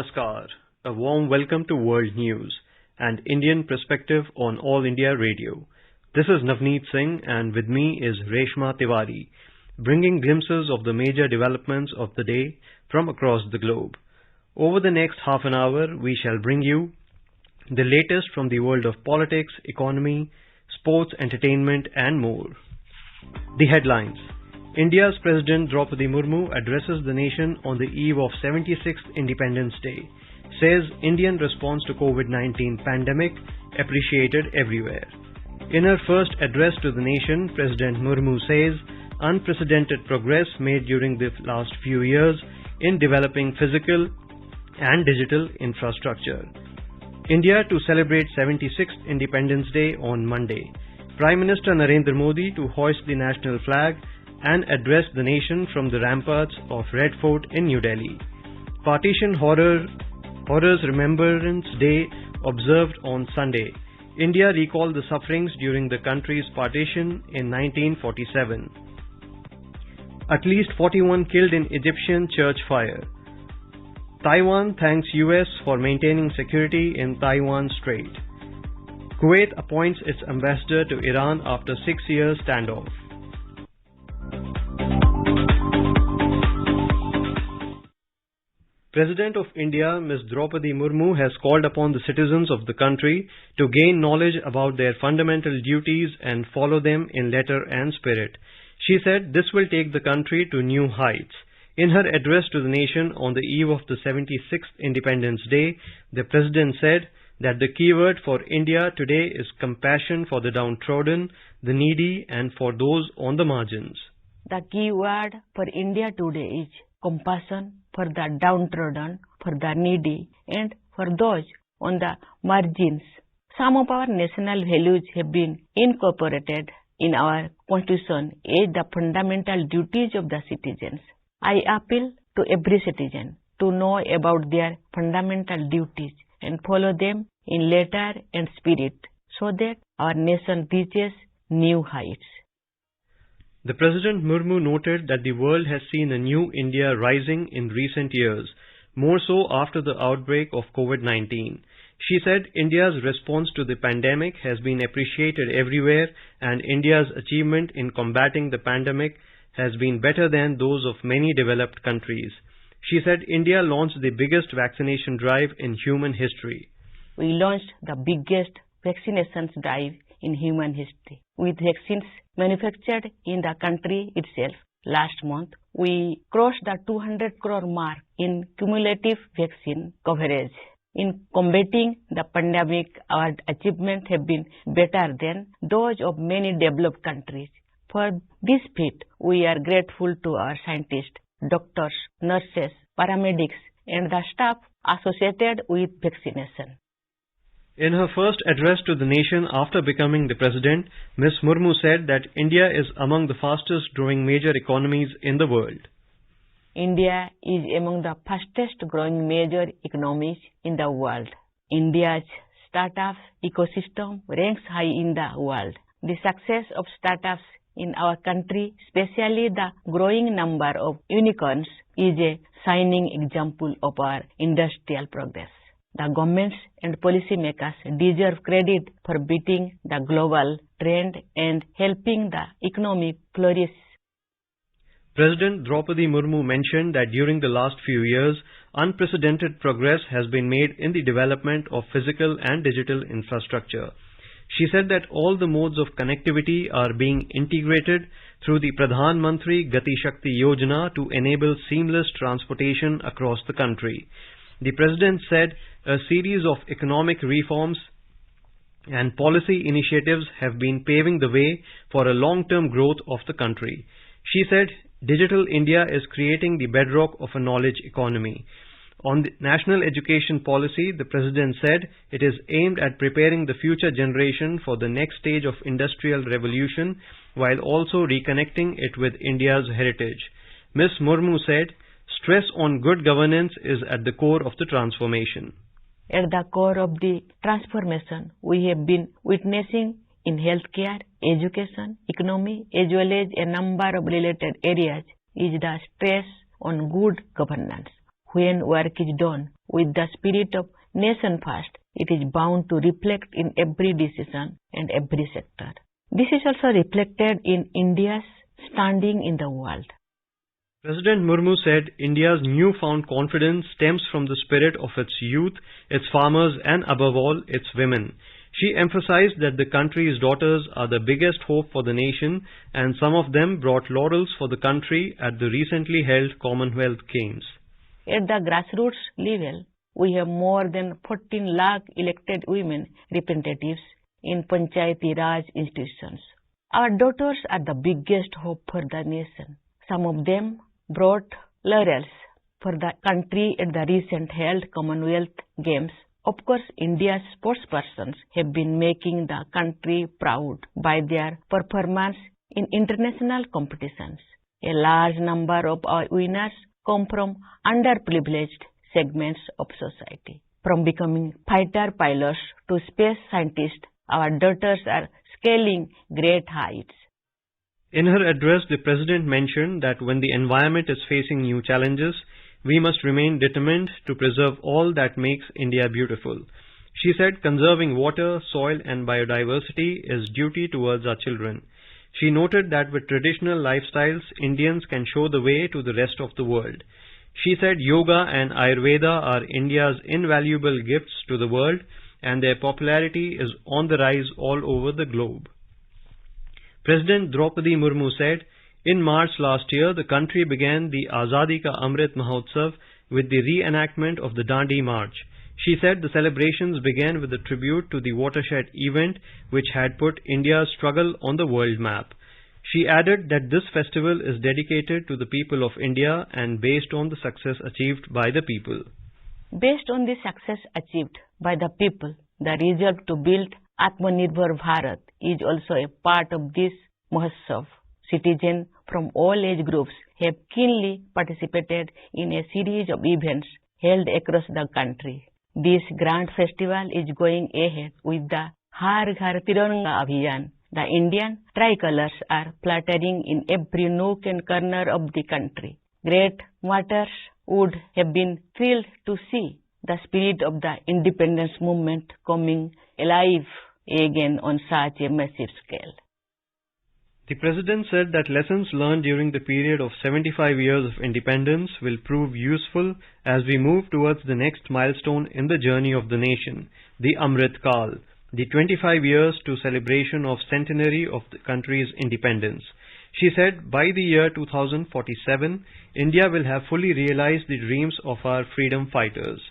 Namaskar, a warm welcome to World News, and Indian perspective on All India Radio. This is Navneet Singh, and with me is Reshma Tiwari, bringing glimpses of the major developments of the day from across the globe. Over the next half an hour, we shall bring you the latest from the world of politics, economy, sports, entertainment, and more. The headlines. India's President Draupadi Murmu addresses the nation on the eve of 76th Independence Day, says Indian response to COVID-19 pandemic appreciated everywhere. In her first address to the nation, President Murmu says unprecedented progress made during the last few years in developing physical and digital infrastructure. India to celebrate 76th Independence Day on Monday. Prime Minister Narendra Modi to hoist the national flag and address the nation from the ramparts of Redford in New Delhi. Partition Horrors Remembrance Day observed on Sunday. India recalled the sufferings during the country's partition in 1947. At least 41 killed in Egyptian church fire. Taiwan thanks US for maintaining security in Taiwan Strait. Kuwait appoints its ambassador to Iran after 6 years standoff. President of India, Ms. Draupadi Murmu, has called upon the citizens of the country to gain knowledge about their fundamental duties and follow them in letter and spirit. She said this will take the country to new heights. In her address to the nation on the eve of the 76th Independence Day, the President said that the keyword for India today is compassion for the downtrodden, the needy, and for those on the margins. The key word for India today is compassion for the downtrodden, for the needy, and for those on the margins. Some of our national values have been incorporated in our Constitution as the fundamental duties of the citizens. I appeal to every citizen to know about their fundamental duties and follow them in letter and spirit so that our nation reaches new heights. The President Murmu noted that the world has seen a new India rising in recent years, more so after the outbreak of COVID-19. She said India's response to the pandemic has been appreciated everywhere, and India's achievement in combating the pandemic has been better than those of many developed countries. She said India launched the biggest vaccination drive in human history. We launched the biggest vaccination drive in human history, with vaccines manufactured in the country itself. Last month, we crossed the 200 crore mark in cumulative vaccine coverage. In combating the pandemic, our achievements have been better than those of many developed countries. For this feat, we are grateful to our scientists, doctors, nurses, paramedics, and the staff associated with vaccination. In her first address to the nation after becoming the president, Ms. Murmu said that India is among the fastest growing major economies in the world. India is among the fastest growing major economies in the world. India's startup ecosystem ranks high in the world. The success of startups in our country, especially the growing number of unicorns, is a shining example of our industrial progress. The governments and policymakers deserve credit for beating the global trend and helping the economy flourish. President Draupadi Murmu mentioned that during the last few years, unprecedented progress has been made in the development of physical and digital infrastructure. She said that all the modes of connectivity are being integrated through the Pradhan Mantri Gati Shakti Yojana to enable seamless transportation across the country. The President said a series of economic reforms and policy initiatives have been paving the way for a long-term growth of the country. She said Digital India is creating the bedrock of a knowledge economy. On the national education policy, the President said it is aimed at preparing the future generation for the next stage of industrial revolution while also reconnecting it with India's heritage. Ms. Murmu said, stress on good governance is at the core of the transformation. At the core of the transformation we have been witnessing in healthcare, education, economy, as well as a number of related areas is the stress on good governance, when work is done with the spirit of nation first, it is bound to reflect in every decision and every sector. This is also reflected in India's standing in the world. President Murmu said India's newfound confidence stems from the spirit of its youth, its farmers and above all its women. She emphasized that the country's daughters are the biggest hope for the nation and some of them brought laurels for the country at the recently held Commonwealth Games. At the grassroots level, we have more than 14 lakh elected women representatives in Panchayati Raj institutions. Our daughters are the biggest hope for the nation. Some of them brought laurels for the country at the recent held Commonwealth Games. Of course, India's sportspersons have been making the country proud by their performance in international competitions. A large number of our winners come from underprivileged segments of society. From becoming fighter pilots to space scientists, our daughters are scaling great heights. In her address, the President mentioned that when the environment is facing new challenges, we must remain determined to preserve all that makes India beautiful. She said conserving water, soil and biodiversity is duty towards our children. She noted that with traditional lifestyles, Indians can show the way to the rest of the world. She said yoga and Ayurveda are India's invaluable gifts to the world and their popularity is on the rise all over the globe. President Draupadi Murmu said, in March last year, the country began the Azadi Ka Amrit Mahotsav with the reenactment of the Dandi March. She said the celebrations began with a tribute to the watershed event which had put India's struggle on the world map. She added that this festival is dedicated to the people of India and based on the success achieved by the people. Based on the success achieved by the people, the resolve to build Atmanirbhar Bharat is also a part of this Mahotsav. Citizens from all age groups have keenly participated in a series of events held across the country. This grand festival is going ahead with the Har Ghar Tiranga Abhiyan. The Indian tricolors are fluttering in every nook and corner of the country. Great martyrs would have been thrilled to see the spirit of the independence movement coming alive again on such a massive scale. The President said that lessons learned during the period of 75 years of independence will prove useful as we move towards the next milestone in the journey of the nation, the Amrit Kal, the 25 years to celebration of centenary of the country's independence. She said by the year 2047, India will have fully realized the dreams of our freedom fighters.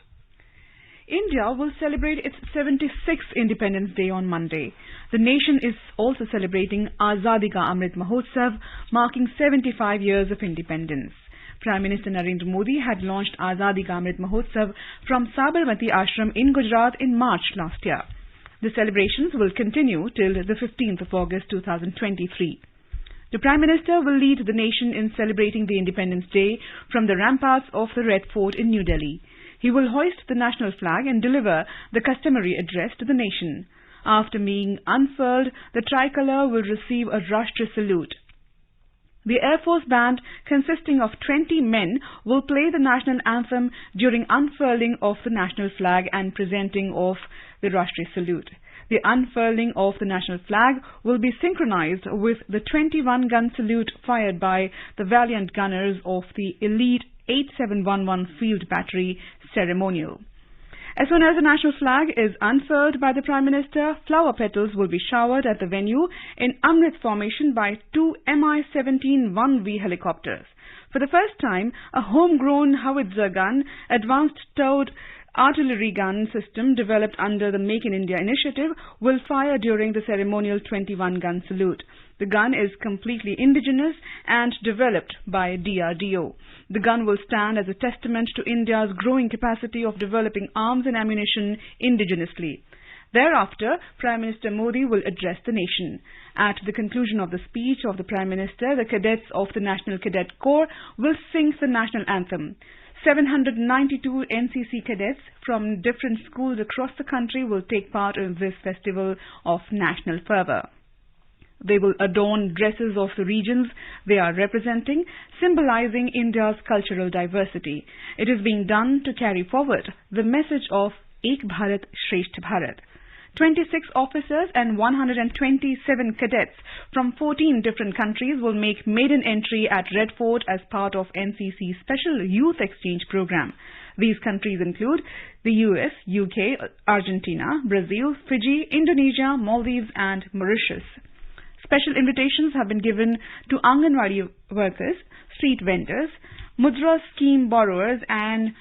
India will celebrate its 76th Independence Day on Monday. The nation is also celebrating Azadi Ka Amrit Mahotsav, marking 75 years of independence. Prime Minister Narendra Modi had launched Azadi Ka Amrit Mahotsav from Sabarmati Ashram in Gujarat in March last year. The celebrations will continue till the 15th of August 2023. The Prime Minister will lead the nation in celebrating the Independence Day from the ramparts of the Redford in New Delhi. He will hoist the national flag and deliver the customary address to the nation. After being unfurled, the tricolour will receive a Rashtra salute. The Air Force Band, consisting of 20 men, will play the national anthem during unfurling of the national flag and presenting of the Rashtra salute. The unfurling of the national flag will be synchronized with the 21-gun salute fired by the valiant gunners of the elite 8711 Field Battery ceremonial. As soon as the national flag is unfurled by the Prime Minister, flower petals will be showered at the venue in Amrit formation by two Mi-17 1V helicopters. For the first time, a homegrown howitzer gun, advanced towed artillery gun system developed under the Make in India initiative will fire during the ceremonial 21-gun salute. The gun is completely indigenous and developed by DRDO. The gun will stand as a testament to India's growing capacity of developing arms and ammunition indigenously. Thereafter, Prime Minister Modi will address the nation. At the conclusion of the speech of the Prime Minister, the cadets of the National Cadet Corps will sing the national anthem. 792 NCC cadets from different schools across the country will take part in this festival of national fervour. They will adorn dresses of the regions they are representing, symbolizing India's cultural diversity. It is being done to carry forward the message of Ek Bharat Shresth Bharat. 26 officers and 127 cadets from 14 different countries will make maiden entry at Redford as part of NCC's Special Youth Exchange Program. These countries include the US, UK, Argentina, Brazil, Fiji, Indonesia, Maldives and Mauritius. Special invitations have been given to Anganwadi workers, street vendors, Mudra scheme borrowers and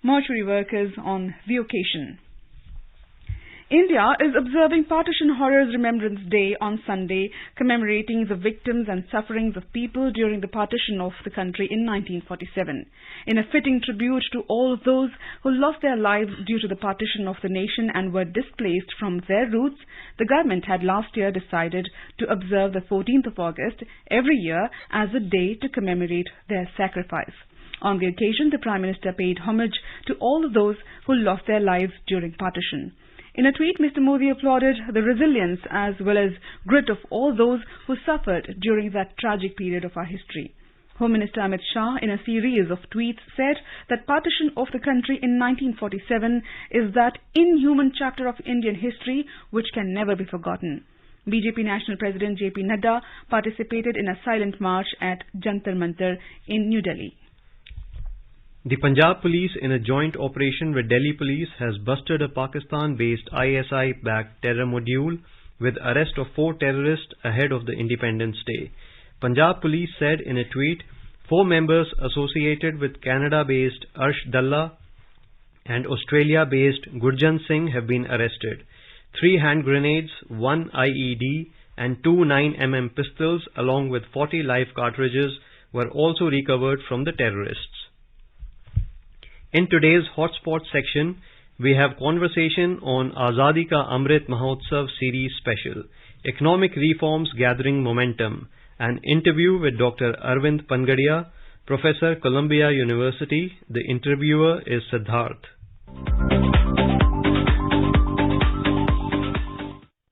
mortuary workers on the occasion. India is observing Partition Horrors Remembrance Day on Sunday, commemorating the victims and sufferings of people during the partition of the country in 1947. In a fitting tribute to all those who lost their lives due to the partition of the nation and were displaced from their roots, the government had last year decided to observe the 14th of August every year as a day to commemorate their sacrifice. On the occasion, the Prime Minister paid homage to all those who lost their lives during partition. In a tweet, Mr. Modi applauded the resilience as well as grit of all those who suffered during that tragic period of our history. Home Minister Amit Shah, in a series of tweets, said that partition of the country in 1947 is that inhuman chapter of Indian history which can never be forgotten. BJP National President JP Nadda participated in a silent march at Jantar Mantar in New Delhi. The Punjab Police, in a joint operation with Delhi Police, has busted a Pakistan-based ISI-backed terror module with arrest of 4 terrorists ahead of the Independence Day. Punjab Police said in a tweet, 4 members associated with Canada-based Arsh Dalla and Australia-based Gurjan Singh have been arrested. 3 hand grenades, 1 IED and 2 9mm pistols along with 40 live cartridges were also recovered from the terrorists. In today's Hotspot section, we have conversation on Azadi Ka Amrit Mahotsav series special, economic reforms gathering momentum, an interview with Dr. Arvind Pangadia, Professor, Columbia University. The interviewer is Siddharth.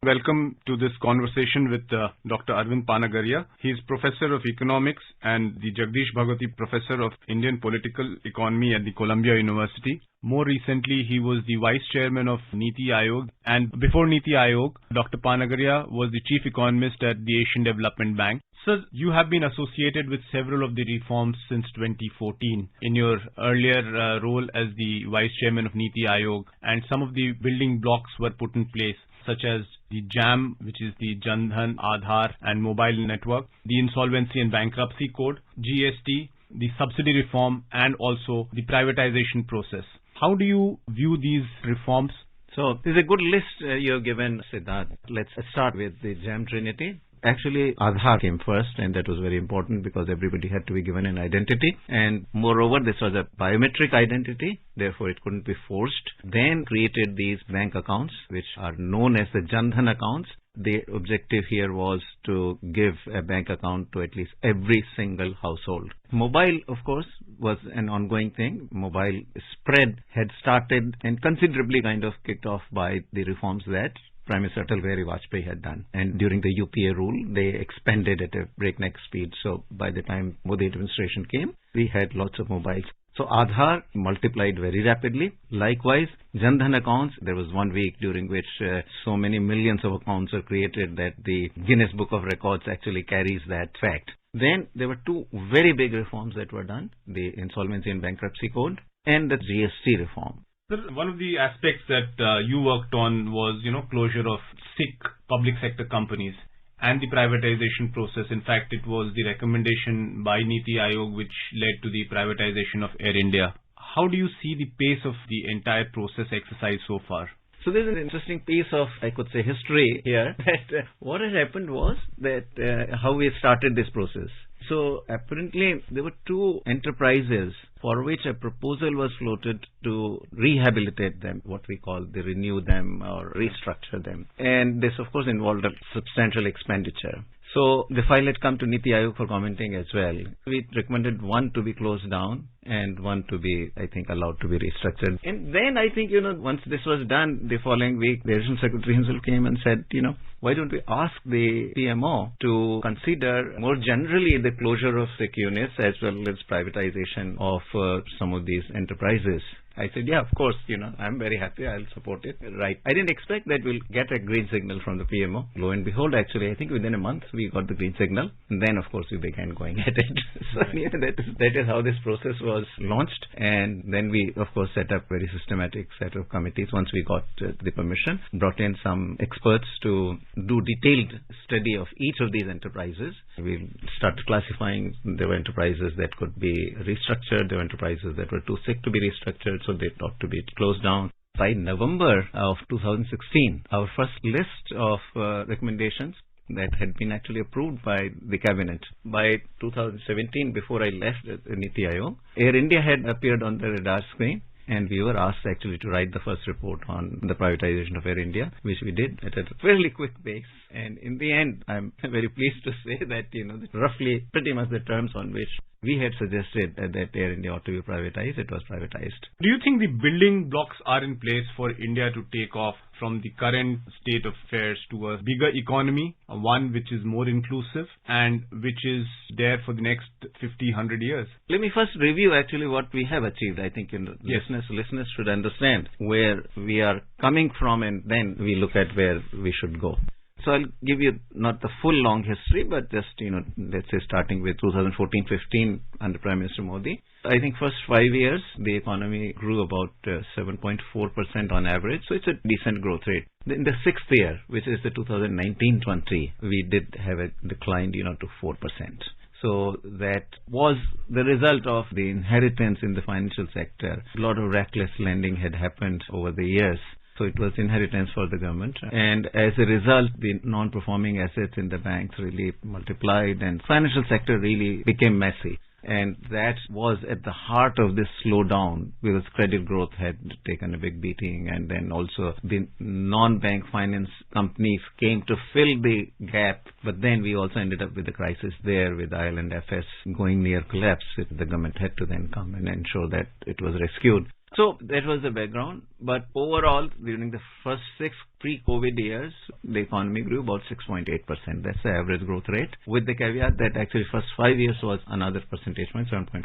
Welcome to this conversation with Dr. Arvind Panagaria. He is Professor of Economics and the Jagdish Bhagwati Professor of Indian Political Economy at the Columbia University. More recently, he was the Vice Chairman of Niti Aayog, and before Niti Aayog, Dr. Panagaria was the Chief Economist at the Asian Development Bank. Sir, you have been associated with several of the reforms since 2014 in your earlier role as the Vice Chairman of Niti Aayog, and some of the building blocks were put in place, such as the JAM, which is the Jan Dhan, Aadhaar and Mobile Network, the Insolvency and Bankruptcy Code, GST, the subsidy reform and also the privatization process. How do you view these reforms? So, this is a good list you have given, Siddharth. Let's start with the JAM Trinity. Actually, Aadhaar came first, and that was very important because everybody had to be given an identity. And moreover, this was a biometric identity, therefore it couldn't be forced. Then created these bank accounts, which are known as the Jan Dhan accounts. The objective here was to give a bank account to at least every single household. Mobile, of course, was an ongoing thing. Mobile spread had started and considerably kind of kicked off by the reforms that Prime Minister Atal Bihari Vajpayee had done. And during the UPA rule, they expanded at a breakneck speed. So by the time Modi administration came, we had lots of mobiles. So Aadhaar multiplied very rapidly. Likewise, Jan Dhan accounts, there was 1 week during which so many millions of accounts were created that the Guinness Book of Records actually carries that fact. Then there were 2 very big reforms that were done, the Insolvency and Bankruptcy Code and the GST reform. Sir, one of the aspects that you worked on was, closure of sick public sector companies and the privatization process. In fact, it was the recommendation by Niti Aayog which led to the privatization of Air India. How do you see the pace of the entire process exercise so far? So there's an interesting piece of, I could say, history here. That what had happened was that how we started this process. So apparently there were 2 enterprises for which a proposal was floated to rehabilitate them, what we call the renew them or restructure them. And this of course involved a substantial expenditure. So the file had come to Niti Aayog for commenting as well. We recommended 1 to be closed down and 1 to be, I think, allowed to be restructured. And then I think, once this was done, the following week, the Additional Secretary himself came and said, why don't we ask the PMO to consider more generally the closure of SIC units as well as privatization of some of these enterprises? I said, yeah, of course, I'm very happy. I'll support it. Right. I didn't expect that we'll get a green signal from the PMO. Lo and behold, actually, I think within a month we got the green signal. And then, of course, we began going at it. So that is how this process was launched. And then we, of course, set up very systematic set of committees once we got the permission, brought in some experts to do detailed study of each of these enterprises. We started classifying. There were enterprises that could be restructured. There were enterprises that were too sick to be restructured, so they ought to be closed down. By November of 2016, our first list of recommendations that had been actually approved by the cabinet. By 2017, before I left Niti Aayog, Air India had appeared on the radar screen, and we were asked actually to write the first report on the privatization of Air India, which we did at a fairly quick pace. And in the end, I'm very pleased to say that, roughly pretty much the terms on which we had suggested that Air India ought to be privatized, it was privatized. Do you think the building blocks are in place for India to take off from the current state of affairs to a bigger economy, one which is more inclusive and which is there for the next 50, 100 years? Let me first review actually what we have achieved. I think listeners should understand where we are coming from, and then we look at where we should go. So I'll give you not the full long history, but just, let's say starting with 2014-15 under Prime Minister Modi. I think first 5 years, the economy grew about 7.4% on average. So it's a decent growth rate. In the sixth year, which is the 2019-20, we did have a decline, to 4%. So that was the result of the inheritance in the financial sector. A lot of reckless lending had happened over the years. So it was inheritance for the government. And as a result, the non-performing assets in the banks really multiplied, and financial sector really became messy. And that was at the heart of this slowdown, because credit growth had taken a big beating, and then also the non-bank finance companies came to fill the gap. But then we also ended up with the crisis there, with Ireland FS going near collapse. The government had to then come and ensure that it was rescued. So that was the background. But overall, during the first 6 pre-COVID years, the economy grew about 6.8%. That's the average growth rate, with the caveat that actually first 5 years was another percentage point, 7.4%.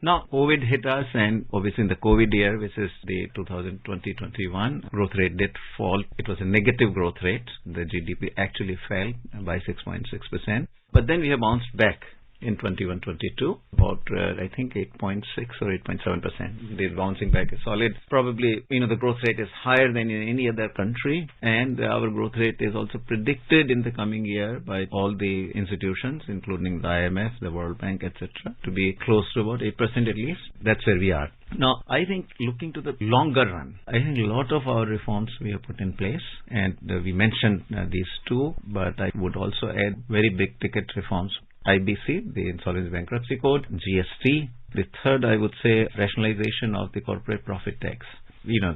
Now, COVID hit us, and obviously in the COVID year, which is the 2020-21, growth rate did fall. It was a negative growth rate. The GDP actually fell by 6.6%. But then we have bounced back in 21-22, about I think 8.6 or 8.7%. The bouncing back is solid. Probably, the growth rate is higher than in any other country, and our growth rate is also predicted in the coming year by all the institutions, including the IMF, the World Bank, etc., to be close to about 8% at least. That's where we are. Now, I think looking to the longer run, I think a lot of our reforms we have put in place, and we mentioned these two, but I would also add very big ticket reforms. IBC, the Insolvency Bankruptcy Code, GST. The third, I would say, rationalization of the corporate profit tax.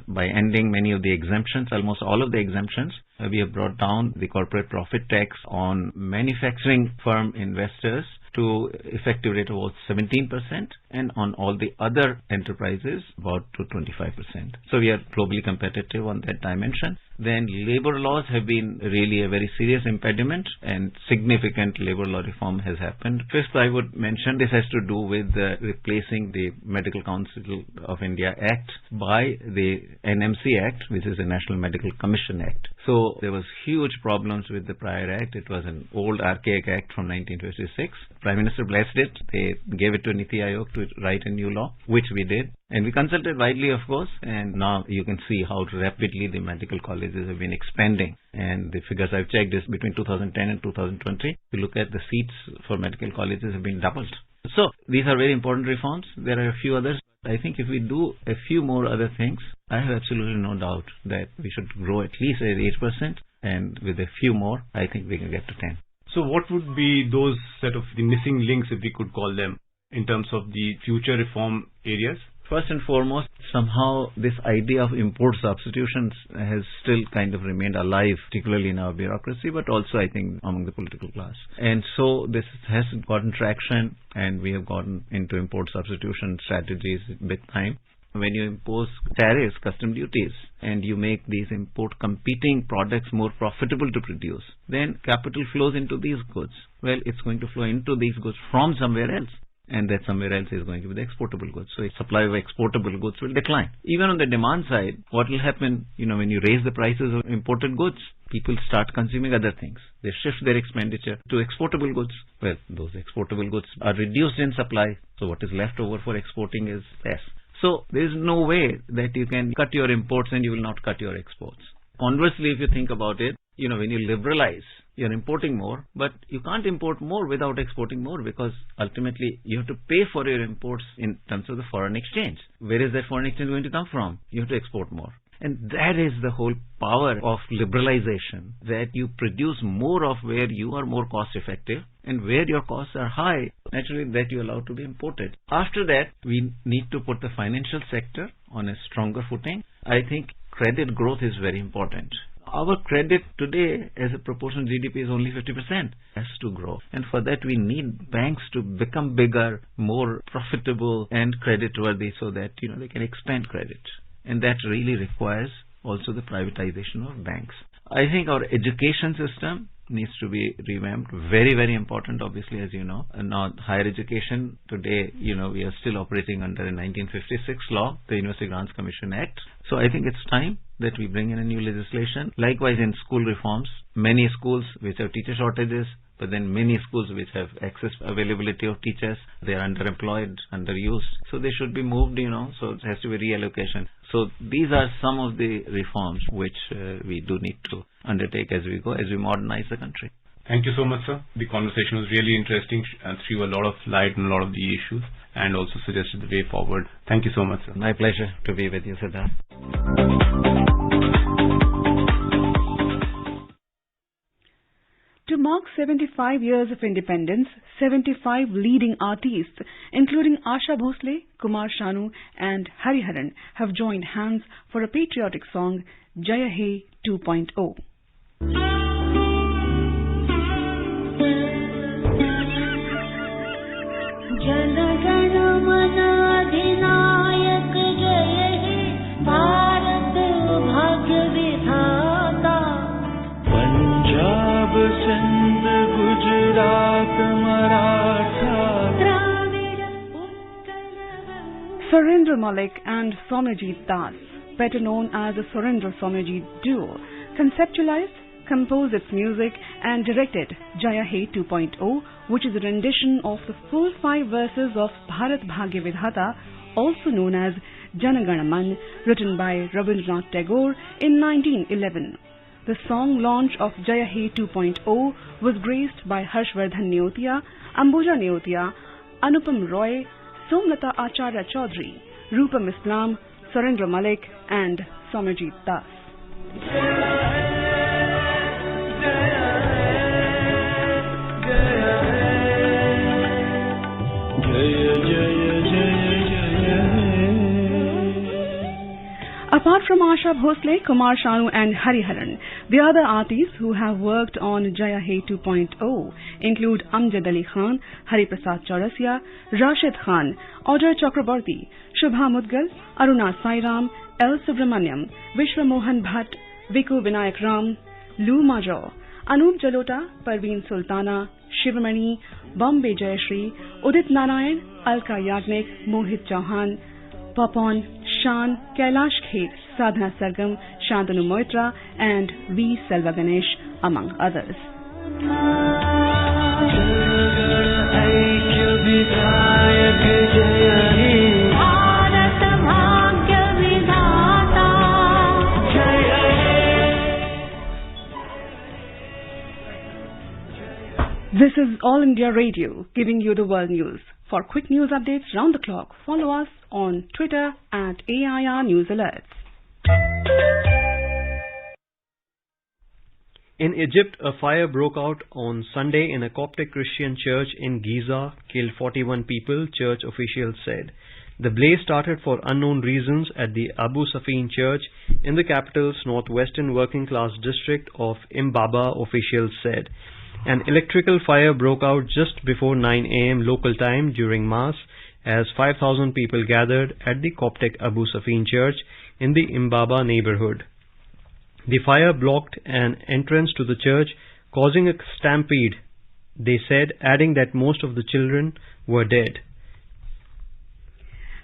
By ending many of the exemptions, almost all of the exemptions, we have brought down the corporate profit tax on manufacturing firm investors to effective rate of about 17%, and on all the other enterprises about to 25%. So we are globally competitive on that dimension. Then labor laws have been really a very serious impediment, and significant labor law reform has happened. Fifth, I would mention, this has to do with replacing the Medical Council of India Act by the NMC Act, which is the National Medical Commission Act. So there was huge problems with the prior act. It was an old archaic act from 1956. Prime Minister blessed it. They gave it to Niti Aayog to write a new law, which we did. And we consulted widely, of course, and now you can see how rapidly the medical colleges have been expanding. And the figures I've checked is between 2010 and 2020. If you look at the seats for medical colleges have been doubled. So these are very important reforms. There are a few others. I think if we do a few more other things, I have absolutely no doubt that we should grow at least at 8%, and with a few more, I think we can get to 10. So what would be those set of the missing links, if we could call them, in terms of the future reform areas? First and foremost, somehow this idea of import substitutions has still kind of remained alive, particularly in our bureaucracy, but also I think among the political class. And so this has gotten traction, and we have gotten into import substitution strategies big time. when you impose tariffs, custom duties, and you make these import competing products more profitable to produce, then capital flows into these goods. Well, it's going to flow into these goods from somewhere else. And that somewhere else is going to be the exportable goods. So supply of exportable goods will decline. Even on the demand side, what will happen, when you raise the prices of imported goods, people start consuming other things. They shift their expenditure to exportable goods. Well, those exportable goods are reduced in supply, so what is left over for exporting is less. So there is no way that you can cut your imports and you will not cut your exports. Conversely, if you think about it, when you liberalize, you're importing more, but you can't import more without exporting more, because ultimately you have to pay for your imports in terms of the foreign exchange. Where is that foreign exchange going to come from? You have to export more. And that is the whole power of liberalization, that you produce more of where you are more cost effective, and where your costs are high, naturally that you allow to be imported. After that, we need to put the financial sector on a stronger footing. I think credit growth is very important. Our credit today as a proportion of GDP is only 50%. Has to grow. And for that we need banks to become bigger, more profitable and creditworthy, so that they can expand credit. And that really requires also the privatization of banks. I think our education system needs to be revamped. Very, very important, obviously, as you know. And now higher education, today, we are still operating under a 1956 law, the University Grants Commission Act. So I think it's time that we bring in a new legislation. Likewise, in school reforms, many schools which have teacher shortages, but then many schools which have access availability of teachers, they are underemployed, underused. So they should be moved, so it has to be reallocation. So these are some of the reforms which we do need to undertake as we go, as we modernize the country. Thank you so much, sir. The conversation was really interesting and threw a lot of light on a lot of the issues and also suggested the way forward. Thank you so much, sir. My pleasure to be with you, Siddharth. To mark 75 years of independence, 75 leading artists, including Asha Bhosle, Kumar Sanu and Hariharan, have joined hands for a patriotic song, Jaya He 2.0. Surendra Malik and Soumyajit Das, better known as the Surendra Soumyajit duo, conceptualized, composed its music and directed Jaya He 2.0, which is a rendition of the full 5 verses of Bharat Bhagya Vidhata, also known as Jana Gana Man, written by Rabindranath Tagore in 1911. The song launch of Jaya He 2.0 was graced by Harshvardhan Neotia, Ambuja Neotia, Anupam Roy, Somlata Acharya Chaudhary, Rupam Islam, Surendra Malik and Soumyajit Das. Apart from Asha Bhosle, Kumar Sanu and Hariharan, the other artists who have worked on Jaya He 2.0 include Amjad Ali Khan, Hari Prasad Chaurasia, Rashid Khan, Audrey Chakraborty, Shubha Mudgal, Aruna Sairam, L. Subramaniam, Vishwa Mohan Bhatt, Viku Vinayak Ram, Lou Major, Anup Jalota, Parveen Sultana, Shivamani, Bombay Jayashri, Udit Narayan, Alka Yagnik, Mohit Chauhan, Papon, Shan, Kailash Khet, Sadhana Sargam, Shantanu Moitra and V. Selva Ganesh, among others. This is All India Radio, giving you the world news. For quick news updates round the clock, follow us on Twitter at AIR News Alerts. In Egypt, a fire broke out on Sunday in a Coptic Christian church in Giza, killed 41 people, church officials said. The blaze started for unknown reasons at the Abu Safin church in the capital's northwestern working class district of Imbaba, officials said. An electrical fire broke out just before 9 a.m. local time during Mass as 5,000 people gathered at the Coptic Abu Safin Church in the Imbaba neighborhood. The fire blocked an entrance to the church, causing a stampede, they said, adding that most of the children were dead.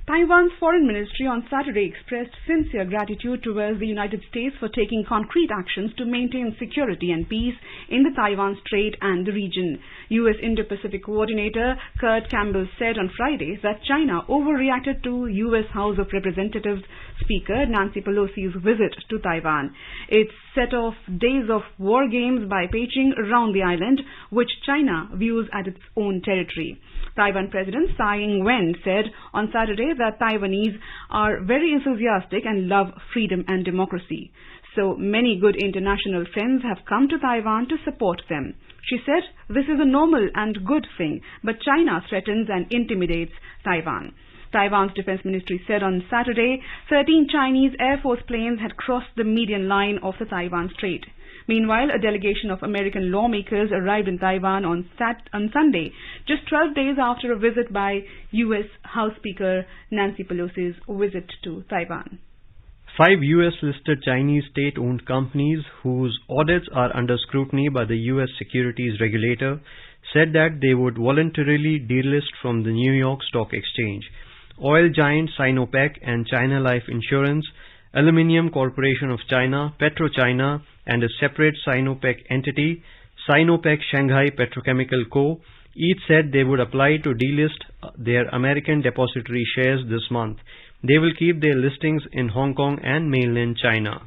Taiwan's foreign ministry on Saturday expressed sincere gratitude towards the United States for taking concrete actions to maintain security and peace in the Taiwan Strait and the region. U.S. Indo-Pacific Coordinator Kurt Campbell said on Friday that China overreacted to U.S. House of Representatives Speaker Nancy Pelosi's visit to Taiwan. It set off days of war games by Beijing around the island, which China views as its own territory. Taiwan President Tsai Ing-wen said on Saturday that Taiwanese are very enthusiastic and love freedom and democracy. So many good international friends have come to Taiwan to support them. She said this is a normal and good thing, but China threatens and intimidates Taiwan. Taiwan's defense ministry said on Saturday 13 Chinese Air Force planes had crossed the median line of the Taiwan Strait. Meanwhile, a delegation of American lawmakers arrived in Taiwan on Sunday, just 12 days after a visit by U.S. House Speaker Nancy Pelosi's visit to Taiwan. 5 U.S.-listed Chinese state-owned companies whose audits are under scrutiny by the U.S. securities regulator said that they would voluntarily delist from the New York Stock Exchange. Oil giant Sinopec and China Life Insurance, Aluminium Corporation of China, PetroChina, and a separate Sinopec entity, Sinopec Shanghai Petrochemical Co., each said they would apply to delist their American depository shares this month. They will keep their listings in Hong Kong and mainland China.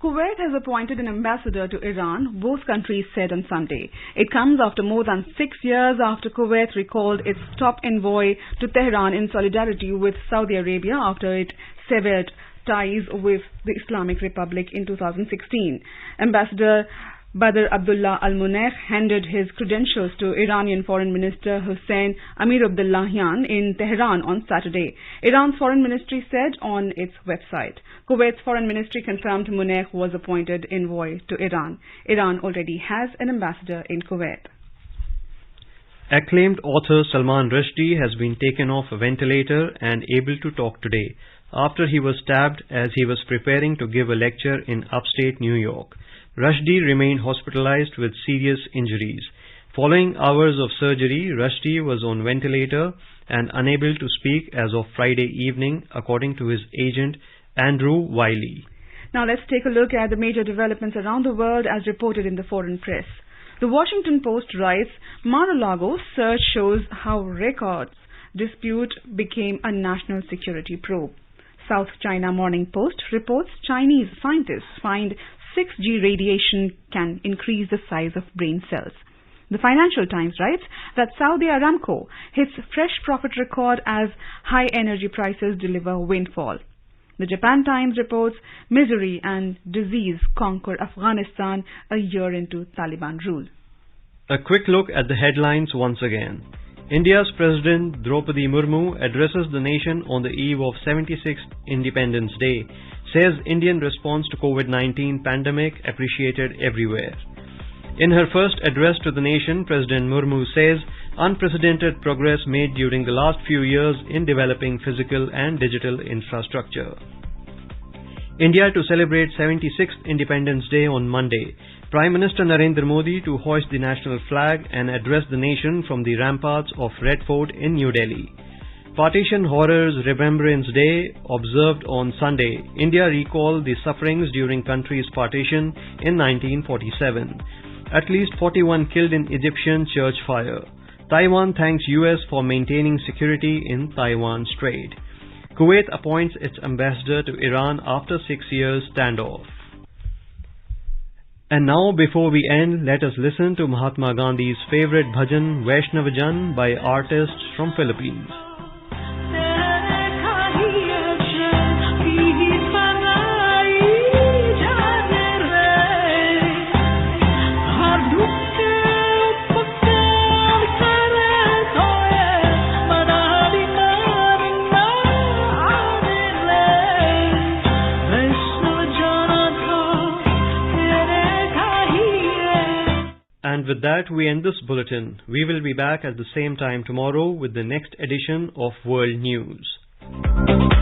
Kuwait has appointed an ambassador to Iran, both countries said on Sunday. It comes after more than 6 years after Kuwait recalled its top envoy to Tehran in solidarity with Saudi Arabia after it severed ties with the Islamic Republic in 2016. Ambassador Badr Abdullah Al-Munekh handed his credentials to Iranian Foreign Minister Hossein Amir-Abdollahian in Tehran on Saturday. Iran's Foreign Ministry said on its website. Kuwait's Foreign Ministry confirmed Munekh was appointed envoy to Iran. Iran already has an ambassador in Kuwait. Acclaimed author Salman Rushdie has been taken off a ventilator and able to talk today after he was stabbed as he was preparing to give a lecture in upstate New York. Rushdie remained hospitalized with serious injuries. Following hours of surgery, Rushdie was on ventilator and unable to speak as of Friday evening, according to his agent Andrew Wiley. Now let's take a look at the major developments around the world as reported in the foreign press. The Washington Post writes, Mar-a-Lago search shows how records dispute became a national security probe. South China Morning Post reports Chinese scientists find 6G radiation can increase the size of brain cells. The Financial Times writes that Saudi Aramco hits fresh profit record as high energy prices deliver windfall. The Japan Times reports misery and disease conquer Afghanistan a year into Taliban rule. A quick look at the headlines once again. India's President Draupadi Murmu addresses the nation on the eve of 76th Independence Day, says Indian response to COVID-19 pandemic appreciated everywhere. In her first address to the nation, President Murmu says unprecedented progress made during the last few years in developing physical and digital infrastructure. India to celebrate 76th Independence Day on Monday. Prime Minister Narendra Modi to hoist the national flag and address the nation from the ramparts of Redford in New Delhi. Partition Horrors Remembrance Day observed on Sunday. India recalled the sufferings during country's partition in 1947. At least 41 killed in Egyptian church fire. Taiwan thanks US for maintaining security in Taiwan Strait. Kuwait appoints its ambassador to Iran after 6 years standoff. And now, before we end, let us listen to Mahatma Gandhi's favorite bhajan, Vaishnavajan, by artists from Philippines. And with that, we end this bulletin. We will be back at the same time tomorrow with the next edition of World News.